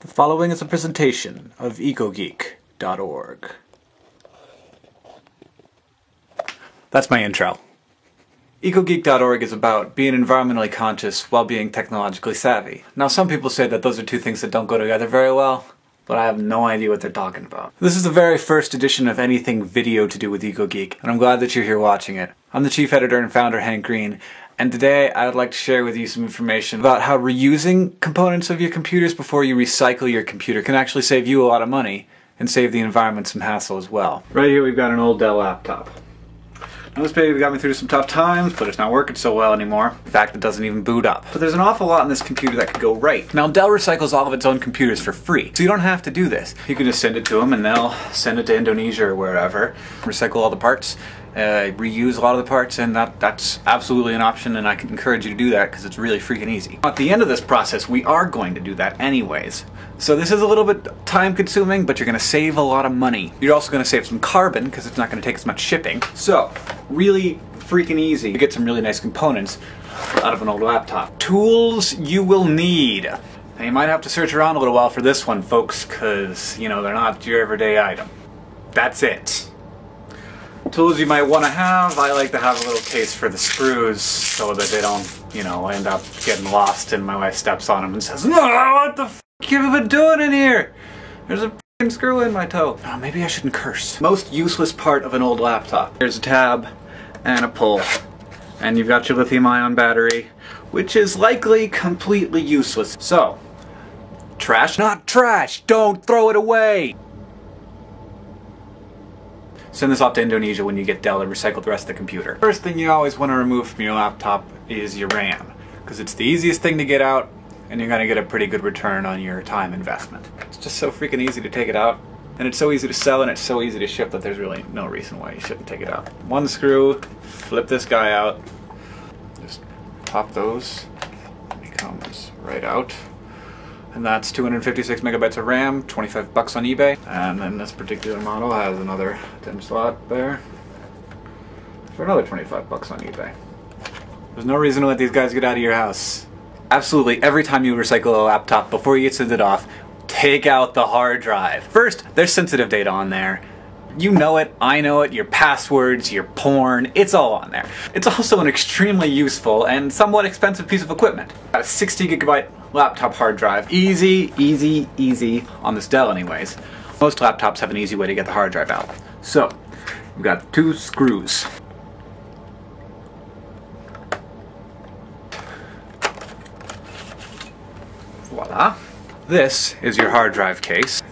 The following is a presentation of ecogeek.org. That's my intro. Ecogeek.org is about being environmentally conscious while being technologically savvy. Now, some people say that those are two things that don't go together very well, but I have no idea what they're talking about. This is the very first edition of anything video to do with EcoGeek, and I'm glad that you're here watching it. I'm the chief editor and founder, Hank Green, and today I would like to share with you some information about how reusing components of your computers before you recycle your computer can actually save you a lot of money and save the environment some hassle as well. Right here we've got an old Dell laptop. Now this baby got me through some tough times, but it's not working so well anymore. In fact, it doesn't even boot up. But there's an awful lot in this computer that could go right. Now Dell recycles all of its own computers for free, so you don't have to do this. You can just send it to them and they'll send it to Indonesia or wherever. Recycle all the parts, reuse a lot of the parts, and that's absolutely an option, and I can encourage you to do that because it's really freaking easy. At the end of this process, we are going to do that anyways. So this is a little bit time consuming, but you're going to save a lot of money. You're also going to save some carbon because it's not going to take as much shipping. So, really freaking easy to get some really nice components out of an old laptop. Tools you will need. Now, you might have to search around a little while for this one, folks, because, you know, they're not your everyday item. That's it. Tools you might want to have, I like to have a little case for the screws so that they don't, you know, end up getting lost and my wife steps on them and says, "No, what the f*** have you been doing in here? There's a f***ing screw in my toe." Oh, maybe I shouldn't curse. Most useless part of an old laptop. There's a tab and a pull. And you've got your lithium-ion battery, which is likely completely useless. So, trash? Not trash! Don't throw it away! Send this off to Indonesia when you get Dell to recycle the rest of the computer. First thing you always want to remove from your laptop is your RAM, because it's the easiest thing to get out, and you're going to get a pretty good return on your time investment. It's just so freaking easy to take it out, and it's so easy to sell, and it's so easy to ship that there's really no reason why you shouldn't take it out. One screw, flip this guy out, just pop those, it comes right out. And that's 256 megabytes of RAM, 25 bucks on eBay. And then this particular model has another DIMM slot there for another 25 bucks on eBay. There's no reason to let these guys get out of your house. Absolutely every time you recycle a laptop, before you send it off, take out the hard drive. First, there's sensitive data on there. You know it, I know it, your passwords, your porn, it's all on there. It's also an extremely useful and somewhat expensive piece of equipment. Got a 60 gigabyte laptop hard drive. Easy, easy, easy, on this Dell anyways. Most laptops have an easy way to get the hard drive out. So, we've got two screws. Voila. This is your hard drive case.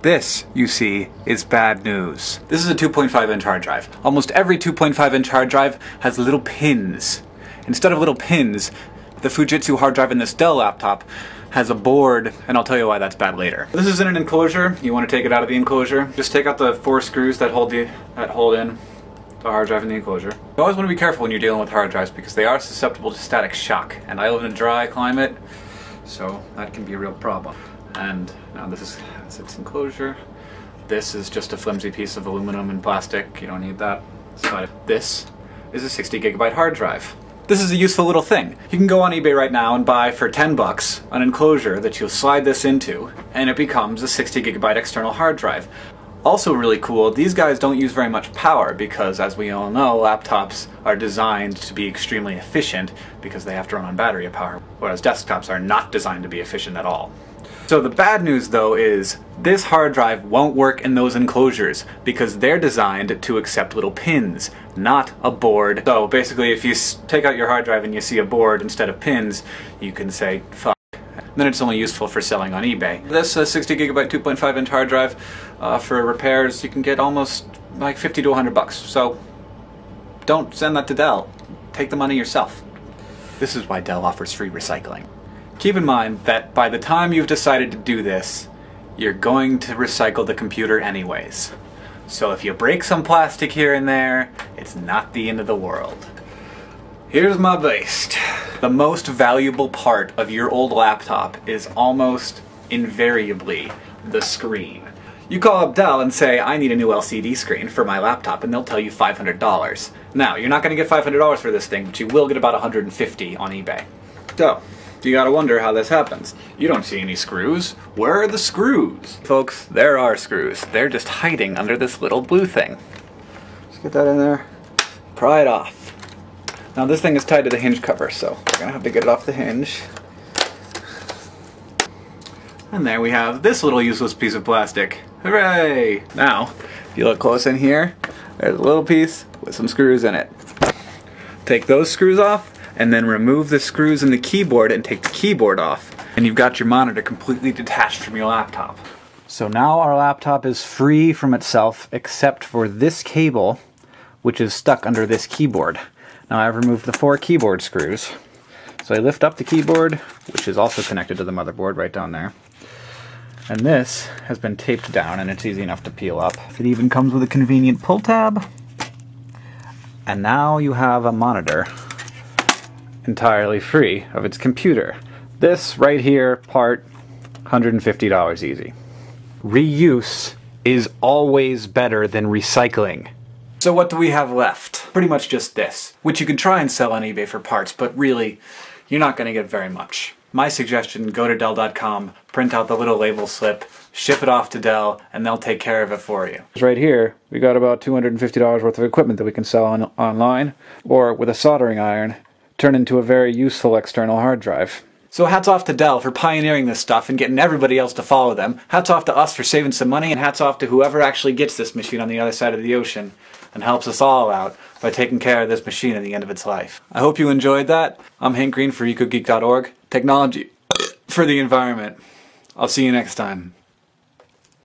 This, you see, is bad news. This is a 2.5-inch hard drive. Almost every 2.5-inch hard drive has little pins. Instead of little pins, the Fujitsu hard drive in this Dell laptop has a board, and I'll tell you why that's bad later. This is in an enclosure. You want to take it out of the enclosure. Just take out the 4 screws that hold in the hard drive in the enclosure. You always want to be careful when you're dealing with hard drives because they are susceptible to static shock, and I live in a dry climate, so that can be a real problem. And now this is its enclosure. This is just a flimsy piece of aluminum and plastic. You don't need that. So this is a 60 gigabyte hard drive. This is a useful little thing. You can go on eBay right now and buy for 10 bucks an enclosure that you'll slide this into, and it becomes a 60 gigabyte external hard drive. Also really cool, these guys don't use very much power because, as we all know, laptops are designed to be extremely efficient because they have to run on battery power, whereas desktops are not designed to be efficient at all. So the bad news though is this hard drive won't work in those enclosures because they're designed to accept little pins, not a board. So basically if you take out your hard drive and you see a board instead of pins, you can say fuck. Then it's only useful for selling on eBay. This 60 gigabyte 2.5-inch hard drive for repairs, you can get almost like 50 to 100 bucks. So don't send that to Dell. Take the money yourself. This is why Dell offers free recycling. Keep in mind that by the time you've decided to do this, you're going to recycle the computer anyways. So if you break some plastic here and there, it's not the end of the world. Here's my beast. The most valuable part of your old laptop is almost invariably the screen. You call up Dell and say, I need a new LCD screen for my laptop, and they'll tell you $500. Now, you're not going to get $500 for this thing, but you will get about $150 on eBay. So, You gotta wonder how this happens. You don't see any screws. Where are the screws? Folks, there are screws. They're just hiding under this little blue thing. Just get that in there. Pry it off. Now this thing is tied to the hinge cover, so we're gonna have to get it off the hinge. And there we have this little useless piece of plastic. Hooray! Now, if you look close in here, there's a little piece with some screws in it. Take those screws off, and then remove the screws in the keyboard and take the keyboard off. And you've got your monitor completely detached from your laptop. So now our laptop is free from itself except for this cable, which is stuck under this keyboard. Now I've removed the 4 keyboard screws. So I lift up the keyboard, which is also connected to the motherboard right down there. And this has been taped down and it's easy enough to peel up. It even comes with a convenient pull tab. And now you have a monitor entirely free of its computer. This right here, part, $150 easy. Reuse is always better than recycling. So what do we have left? Pretty much just this, which you can try and sell on eBay for parts, but really, you're not going to get very much. My suggestion, go to Dell.com, print out the little label slip, ship it off to Dell, and they'll take care of it for you. Right here, we got about $250 worth of equipment that we can sell online, or with a soldering iron, turn into a very useful external hard drive. So hats off to Dell for pioneering this stuff and getting everybody else to follow them. Hats off to us for saving some money, and hats off to whoever actually gets this machine on the other side of the ocean and helps us all out by taking care of this machine at the end of its life. I hope you enjoyed that. I'm Hank Green for EcoGeek.org. Technology for the environment. I'll see you next time.